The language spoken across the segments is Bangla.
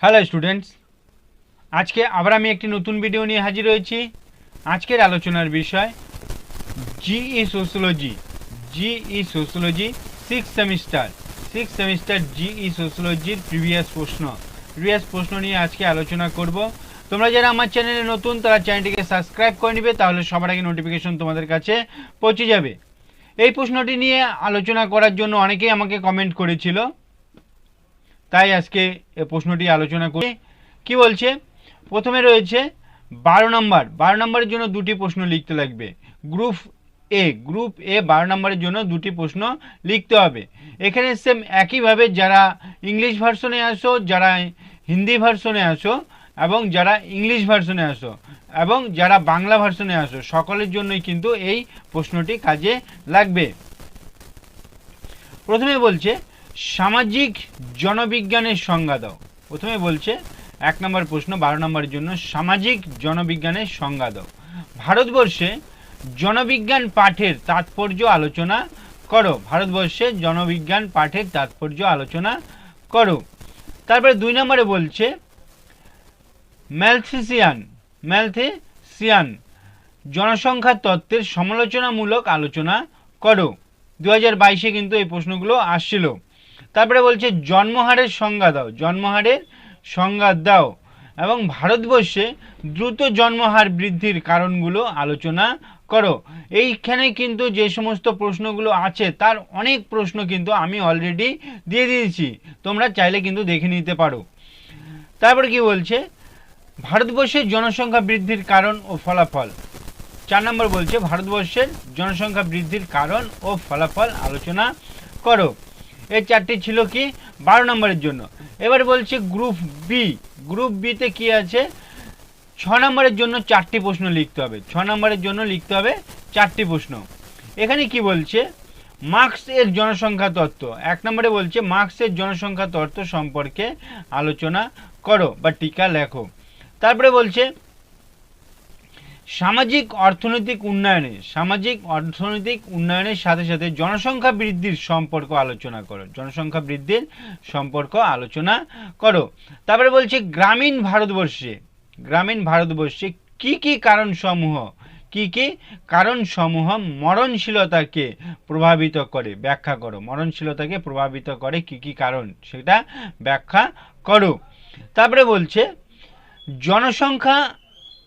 হ্যালো স্টুডেন্টস, আজকে আবার আমি একটি নতুন ভিডিও নিয়ে হাজির হয়েছি। আজকের আলোচনার বিষয় GE sociology six semester GE সোশ্যোলজির প্রিভিয়াস প্রশ্ন নিয়ে আজকে আলোচনা করব। তোমরা যারা আমার চ্যানেলে নতুন তারা চ্যানেলটিকে সাবস্ক্রাইব করে নিবে, তাহলে সবার আগে নোটিফিকেশন তোমাদের কাছে পৌঁছে যাবে। এই প্রশ্নটি নিয়ে আলোচনা করার জন্য অনেকেই আমাকে কমেন্ট করেছিল, তাই আজকে এই প্রশ্নটি আলোচনা করি। কি বলছে, প্রথমে রয়েছে 12 নম্বরের জন্য দুটি প্রশ্ন লিখতে লাগবে। গ্রুপ এ 12 নম্বরের জন্য দুটি প্রশ্ন লিখতে হবে। এখানে সেম একইভাবে যারা ইংলিশ ভার্সনে আসো, যারা হিন্দি ভার্সনে আসো এবং যারা ইংলিশ ভার্সনে আসো এবং যারা বাংলা ভার্সনে আসো, সকলের জন্যই কিন্তু এই প্রশ্নটি কাজে লাগবে। প্রথমে বলছে সামাজিক জনবিজ্ঞানের সংজ্ঞা দাও। প্রথমে বলছে 1 নম্বর প্রশ্ন 12 নম্বরের জন্য, সামাজিক জনবিজ্ঞানের সংজ্ঞা দাও। ভারতবর্ষে জনবিজ্ঞান পাঠের তাৎপর্য আলোচনা করো। ভারতবর্ষে জনবিজ্ঞান পাঠের তাৎপর্য আলোচনা করো। তারপরে 2 নম্বরে বলছে ম্যালথেসিয়ান জনসংখ্যা তত্ত্বের সমালোচনামূলক আলোচনা করো। 2022-এ কিন্তু এই প্রশ্নগুলো আসছিল। তারপরে বলছে জন্মহারের সংজ্ঞা দাও এবং ভারতবর্ষে দ্রুত জন্মহার বৃদ্ধির কারণগুলো আলোচনা করো। এইখানে কিন্তু যে সমস্ত প্রশ্নগুলো আছে তার অনেক প্রশ্ন কিন্তু আমি অলরেডি দিয়ে দিয়েছি, তোমরা চাইলে কিন্তু দেখে নিতে পারো। তারপরে কি বলছে, ভারতবর্ষের জনসংখ্যা বৃদ্ধির কারণ ও ফলাফল। 4 নম্বর বলছে ভারতবর্ষের জনসংখ্যা বৃদ্ধির কারণ ও ফলাফল আলোচনা করো। এই চারটি ছিল কি 12 নম্বরের জন্য। এবার বলছে গ্রুপ বিতে কি আছে, 6 নম্বরের জন্য 4টি প্রশ্ন লিখতে হবে। 6 নম্বরের জন্য লিখতে হবে 4টি প্রশ্ন। এখানে কি বলছে, মার্কসের জনসংখ্যা তত্ত্ব। 1 নম্বরে বলছে মার্কসের জনসংখ্যা তত্ত্ব সম্পর্কে আলোচনা করো বা টিকা লেখো। তারপরে বলছে সামাজিক অর্থনৈতিক উন্নয়নের সাথে সাথে জনসংখ্যা বৃদ্ধির সম্পর্ক আলোচনা করো। তারপরে বলছে গ্রামীণ ভারতবর্ষে কি কি কারণসমূহ মরণশীলতাকে প্রভাবিত করে ব্যাখ্যা করো। মরণশীলতাকে প্রভাবিত করে কি কি কারণ, সেটা ব্যাখ্যা করো। তারপরে বলছে জনসংখ্যা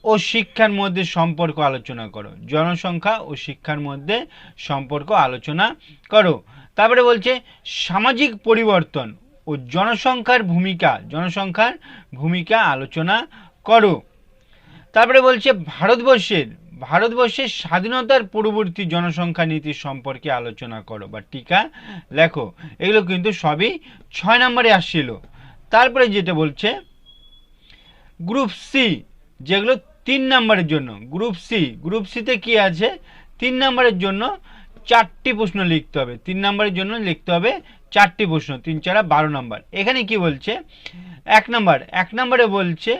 ও শিক্ষার মধ্যে সম্পর্ক আলোচনা করো। তারপরে বলছে সামাজিক পরিবর্তন ও জনসংখ্যার ভূমিকা আলোচনা করো। তারপরে বলছে ভারতবর্ষের স্বাধীনতার পূর্ববর্তী জনসংখ্যা নীতি সম্পর্কে আলোচনা করো বা টিকা লেখো। এগুলো কিন্তু সবই 6 নম্বরে আসছিল। তারপরে যেটা বলছে গ্রুপ সি, যেগুলো 3 নম্বরের জন্য। গ্রুপ সিতে কি আছে, 3 নম্বরের জন্য 4টি প্রশ্ন লিখতে হবে। 3 নম্বরের জন্য লিখতে হবে 4টি প্রশ্ন, 3 4 12 নম্বর। এখানে কি বলছে, 1 নম্বরে বলছে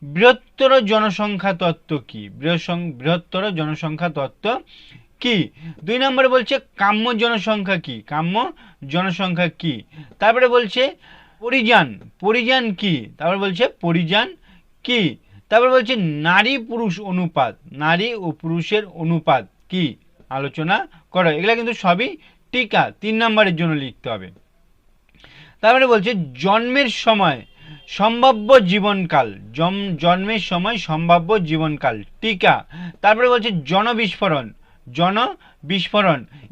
বৃহত্তর জনসংখ্যা তত্ত্ব কি। 2 নম্বরে বলছে কাম্য জনসংখ্যা কি। তারপরে বলছে পরিযান কি। তারপরে বলছে নারী ও পুরুষের অনুপাত কি, আলোচনা করো। এগুলা কিন্তু সবই টিকা 3 নম্বরের জন্য লিখতে হবে। তারপরে বলছে জন্মের সময় সম্ভাব্য জীবনকাল টিকা। তারপরে বলছে জনবিস্ফোরণ।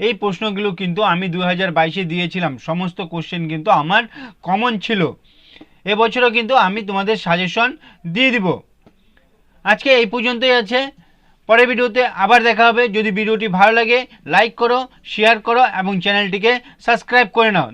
এই প্রশ্নগুলো কিন্তু আমি 2022-এ দিয়েছিলাম, সমস্ত কোশ্চেন কিন্তু আমার কমন ছিল। এবছরও কিন্তু আমি তোমাদের সাজেশন দিয়ে দিব। আজকে এই পর্যন্তই আছে, পরের ভিডিওতে আবার দেখা হবে। যদি ভিডিওটি ভালো লাগে লাইক করো, শেয়ার করো এবং চ্যানেলটিকে সাবস্ক্রাইব করে নাও।